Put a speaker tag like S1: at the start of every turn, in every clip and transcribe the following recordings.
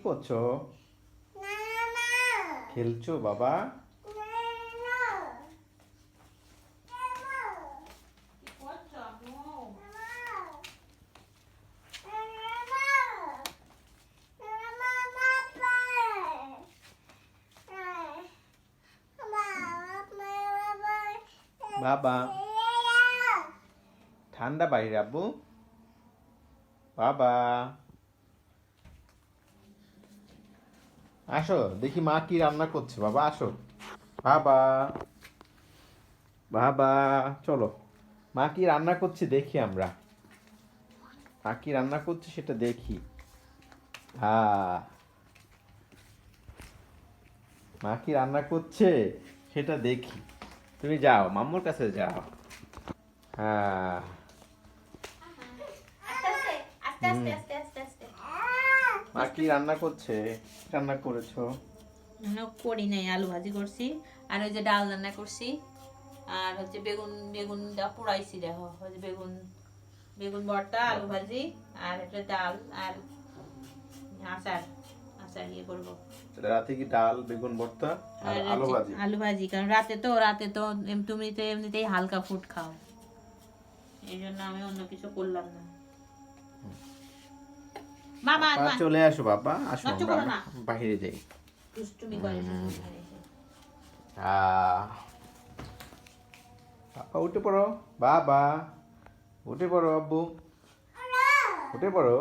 S1: করছো? খেলছো বাবা? বাবা ঠান্ডা বাইরে আব্বু। বাবা আসো দেখি মা কি রান্না করছে। বাবা আসো। বাবা বাবা চলো, মা কি রান্না করছে দেখি আমরা। মা কি রান্না করছে সেটা দেখি। হ্যাঁ, মা কি রান্না করছে সেটা দেখি। তুমি যাও, মাম্মুর কাছে যাও। হ্যাঁ। হুম। মা কি রান্না করছে? রান্না করেছো?
S2: করি নাই, আলু ভাজি করছি আর ওই যে ডাল রান্না করছি আর হচ্ছে বেগুন বেগুনটা পোড়াইছি। দেখো ওই যে বেগুন বেগুন ভর্তা, আলু ভাজি আর একটা ডাল আর আচার আচার ইয়ে করবো।
S1: রাতে কি ডাল, বেগুন ভর্তা আর
S2: আর
S1: আলু ভাজি?
S2: আলু ভাজি, কারণ রাতে তো তুমি তো এমনিতেই হালকা ফুড খাও, এই জন্য আমি অন্য কিছু করলাম না। মামা
S1: বাবা চলে আসো, বাবা আসো,
S2: নষ্ট
S1: আমরা
S2: করো না,
S1: বাইরে যাই।
S2: দুষ্টুমি করে।
S1: বাবা উঠে পড়ো, বাবা উঠে পড়ো আব্বু, উঠে পড়ো।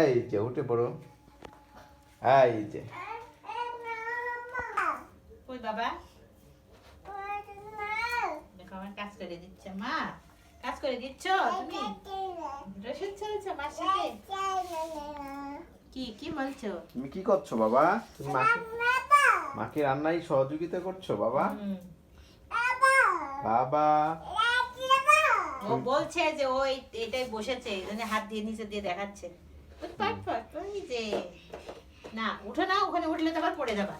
S1: এই যে উঠে পড়ো। এই যে
S2: কই বাবা, দেখো আমার কাজ করে দিচ্ছে মা, কাজ করে দিচ্ছ তুমি, রসুন চলছে মার সাথে। কি কি বলছো?
S1: তুমি কি করছো বাবা? তুমি মাকে রান্নায় সহযোগিতা করছো বাবা? বাবা
S2: ও বলছে যে ও এটাই বসেছে, এখানে হাত দিয়ে নিচে দিয়ে দেখাচ্ছে। ওই যে না উঠো না, ওখানে উঠলে তো আবার পড়ে যাবা।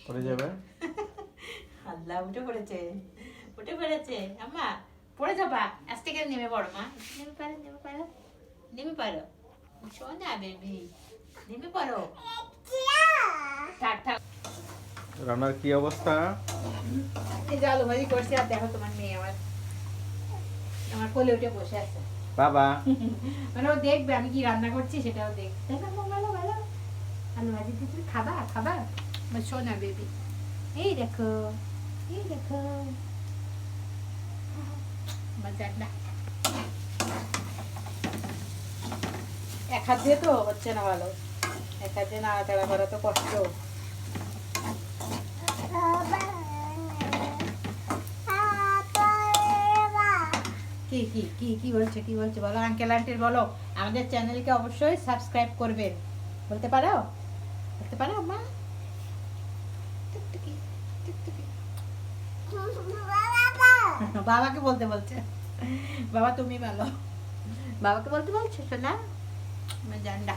S1: পড়ে যাবে।
S2: আল্লাহ উঠে পড়েছে, উঠে পড়েছে। আম্মা পড়ে যাবা, আস্তে করে নেমে পড়ো মা, নেমে পারো নেমে পারো নেমে পারো, সোনা বেবি নেমে পড়ো। থাক থাক,
S1: রান্নার কি অবস্থা?
S2: এই যে আলু ভাজি করছি আর দেখো তোমার মেয়ে আমার আমার কোলে উঠে বসে আছে।
S1: বাবা
S2: মানে ও দেখবে আমি কি রান্না করছি, সেটাও দেখবে। ভালো ভালো আলু ভাজি দিয়ে তুমি খাবা খাবা আমার সোনা বেবি। এই দেখো এই দেখো মজার না। এক হাত দিয়ে তো হচ্ছে না ভালো, এক হাত দিয়ে নাড়াচাড়া করা তো কষ্ট। কি কি কি কি বলছে কি বলছে বলো, আঙ্কেল আন্টির বলো আমাদের চ্যানেলকে অবশ্যই সাবস্ক্রাইব করবেন। বলতে পারো, বলতে পারো মা? টুকটুকি টুকটুকি বাবাকে বলতে বলছে, বাবা তুমি বলো, বাবাকে বলতে বলছো শোনা আমার জান্ডা।